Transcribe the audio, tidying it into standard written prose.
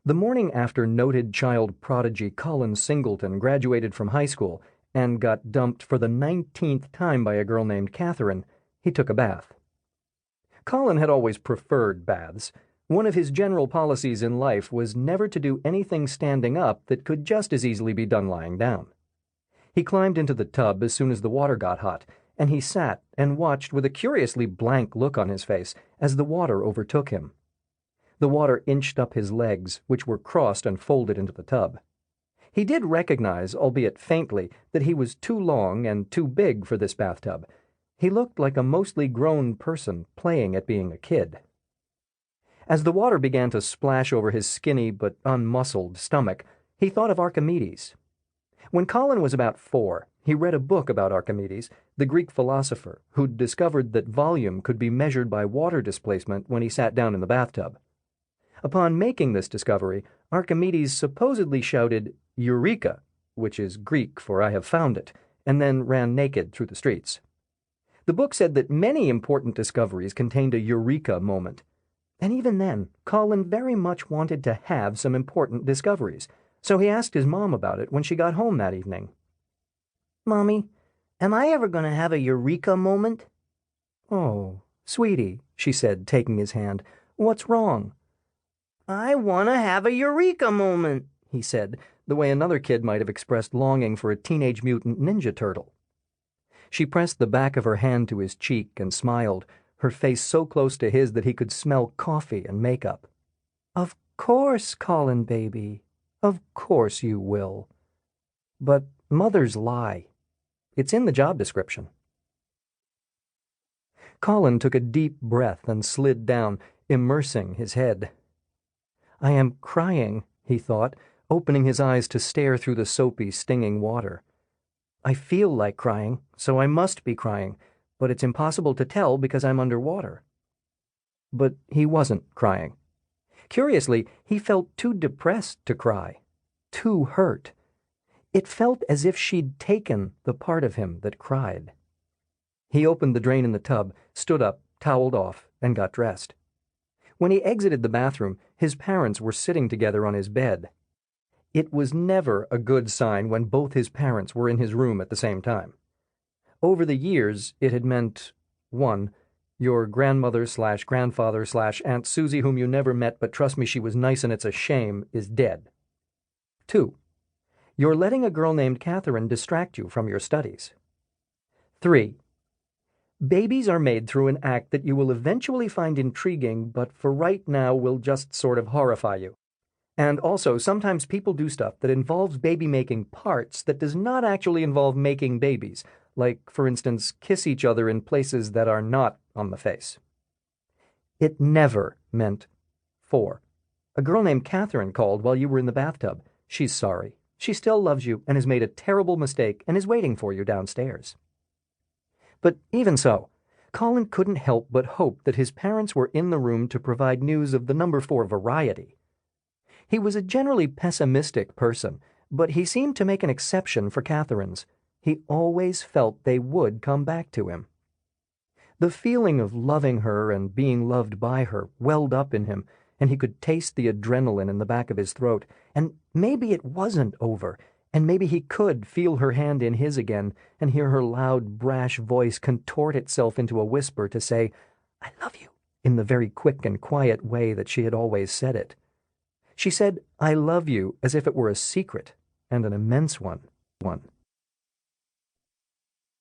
The morning after noted child prodigy Colin Singleton graduated from high school and got dumped for the 19th time by a girl named Katherine, he took a bath. Colin had always preferred baths. One of his general policies in life was never to do anything standing up that could just as easily be done lying down. He climbed into the tub as soon as the water got hot, and he sat and watched with a curiously blank look on his face as the water overtook him. The water inched up his legs, which were crossed and folded into the tub. He did recognize, albeit faintly, that he was too long and too big for this bathtub. He looked like a mostly grown person playing at being a kid. As the water began to splash over his skinny but unmuscled stomach, he thought of Archimedes. When Colin was about 4, he read a book about Archimedes, the Greek philosopher, who'd discovered that volume could be measured by water displacement when he sat down in the bathtub. Upon making this discovery, Archimedes supposedly shouted, "Eureka," which is Greek for "I have found it," and then ran naked through the streets. The book said that many important discoveries contained a eureka moment. And even then, Colin very much wanted to have some important discoveries, so he asked his mom about it when she got home that evening. "Mommy, am I ever going to have a eureka moment?" "Oh, sweetie," she said, taking his hand, "what's wrong?" "I want to have a eureka moment," he said, the way another kid might have expressed longing for a Teenage Mutant Ninja Turtle. She pressed the back of her hand to his cheek and smiled, her face so close to his that he could smell coffee and makeup. "Of course, Colin, baby. Of course you will. But mothers lie. It's in the job description." Colin took a deep breath and slid down, immersing his head. "I am crying," he thought, opening his eyes to stare through the soapy, stinging water. "I feel like crying, so I must be crying, but it's impossible to tell because I'm underwater." But he wasn't crying. Curiously, he felt too depressed to cry, too hurt. It felt as if she'd taken the part of him that cried. He opened the drain in the tub, stood up, toweled off, and got dressed. When he exited the bathroom, his parents were sitting together on his bed. It was never a good sign when both his parents were in his room at the same time. Over the years, it had meant, 1. Your grandmother/grandfather/Aunt Susie, whom you never met, but trust me, she was nice and it's a shame, is dead. 2. You're letting a girl named Katherine distract you from your studies. 3. Babies are made through an act that you will eventually find intriguing, but for right now will just sort of horrify you. And also, sometimes people do stuff that involves baby-making parts that does not actually involve making babies, like, for instance, kiss each other in places that are not on the face. It never meant 4. A girl named Katherine called while you were in the bathtub. She's sorry. She still loves you and has made a terrible mistake and is waiting for you downstairs. But even so, Colin couldn't help but hope that his parents were in the room to provide news of the number 4 variety. He was a generally pessimistic person, but he seemed to make an exception for Katherines. He always felt they would come back to him. The feeling of loving her and being loved by her welled up in him, and he could taste the adrenaline in the back of his throat, and maybe it wasn't over, and maybe he could feel her hand in his again and hear her loud, brash voice contort itself into a whisper to say, "I love you," in the very quick and quiet way that she had always said it. She said, "I love you," as if it were a secret, and an immense one.